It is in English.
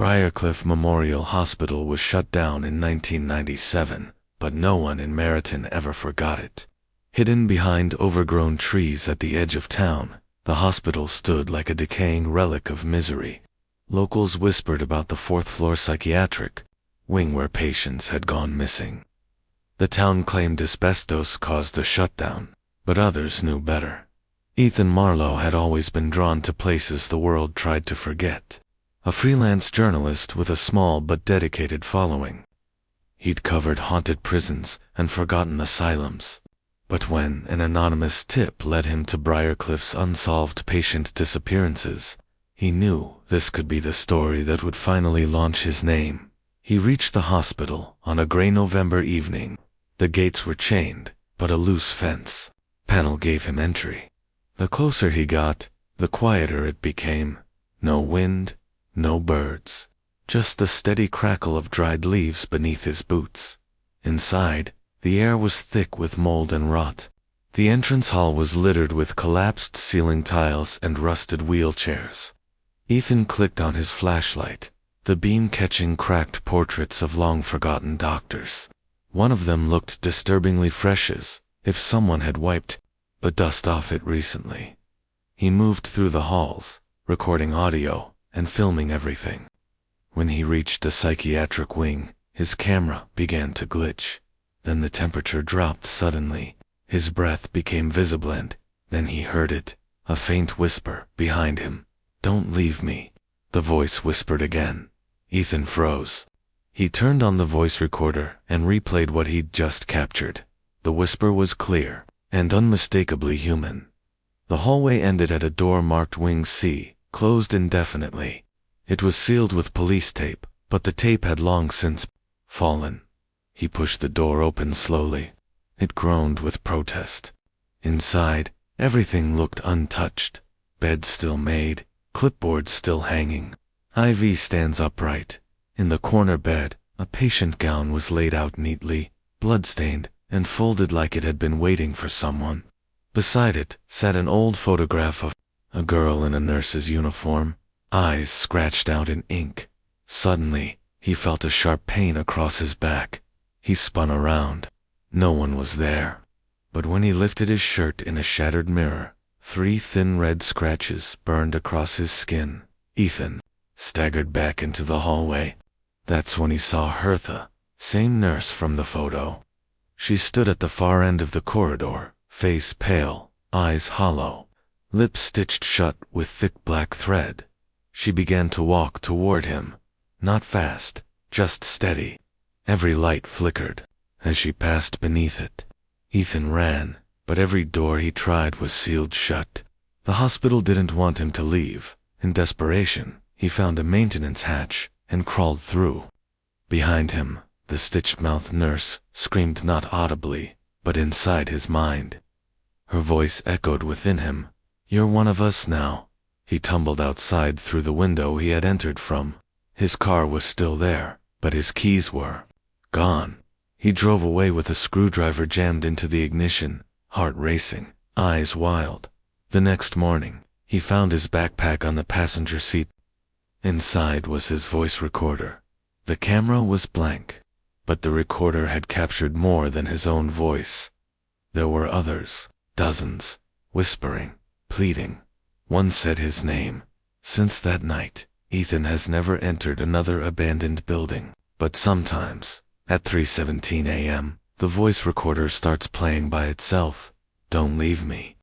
Briarcliff Memorial Hospital was shut down in 1997, but no one in Meriton ever forgot it. Hidden behind overgrown trees at the edge of town, the hospital stood like a decaying relic of misery. Locals whispered about the fourth-floor psychiatric wing where patients had gone missing. The town claimed asbestos caused the shutdown, but others knew better. Ethan Marlowe had always been drawn to places the world tried to forget. A freelance journalist with a small but dedicated following. He'd covered haunted prisons and forgotten asylums. But when an anonymous tip led him to Briarcliff's unsolved patient disappearances, he knew this could be the story that would finally launch his name. He reached the hospital on a gray November evening. The gates were chained, but a loose fence panel gave him entry. The closer he got, the quieter it became. No wind, no birds, just the steady crackle of dried leaves beneath his boots. Inside, the air was thick with mold and rot. The entrance hall was littered with collapsed ceiling tiles and rusted wheelchairs. Ethan clicked on his flashlight, the beam catching cracked portraits of long-forgotten doctors. One of them looked disturbingly fresh, as if someone had wiped the dust off it recently. He moved through the halls, recording audio and filming everything. When he reached the psychiatric wing, his camera began to glitch. Then the temperature dropped suddenly. His breath became visible and then he heard it, a faint whisper behind him. "Don't leave me." The voice whispered again. Ethan froze. He turned on the voice recorder and replayed what he'd just captured. The whisper was clear and unmistakably human. The hallway ended at a door marked Wing C, closed indefinitely. It was sealed with police tape, but the tape had long since fallen. He pushed the door open slowly. It groaned with protest. Inside, everything looked untouched. Bed still made, clipboard still hanging. IV stands upright. In the corner bed, a patient gown was laid out neatly, blood-stained, and folded like it had been waiting for someone. Beside it sat an old photograph of a girl in a nurse's uniform, eyes scratched out in ink. Suddenly, he felt a sharp pain across his back. He spun around. No one was there. But when he lifted his shirt in a shattered mirror, 3 thin red scratches burned across his skin. Ethan staggered back into the hallway. That's when he saw Hertha, same nurse from the photo. She stood at the far end of the corridor, face pale, eyes hollow, lips stitched shut with thick black thread. She began to walk toward him. Not fast, just steady. Every light flickered as she passed beneath it. Ethan ran, but every door he tried was sealed shut. The hospital didn't want him to leave. In desperation, he found a maintenance hatch and crawled through. Behind him, the stitched-mouthed nurse screamed not audibly, but inside his mind. Her voice echoed within him. "You're one of us now." He tumbled outside through the window he had entered from. His car was still there, but his keys were gone. He drove away with a screwdriver jammed into the ignition, heart racing, eyes wild. The next morning, he found his backpack on the passenger seat. Inside was his voice recorder. The camera was blank, but the recorder had captured more than his own voice. There were others, dozens, whispering, pleading. One said his name. Since that night, Ethan has never entered another abandoned building. But sometimes, at 3:17 a.m., the voice recorder starts playing by itself. "Don't leave me."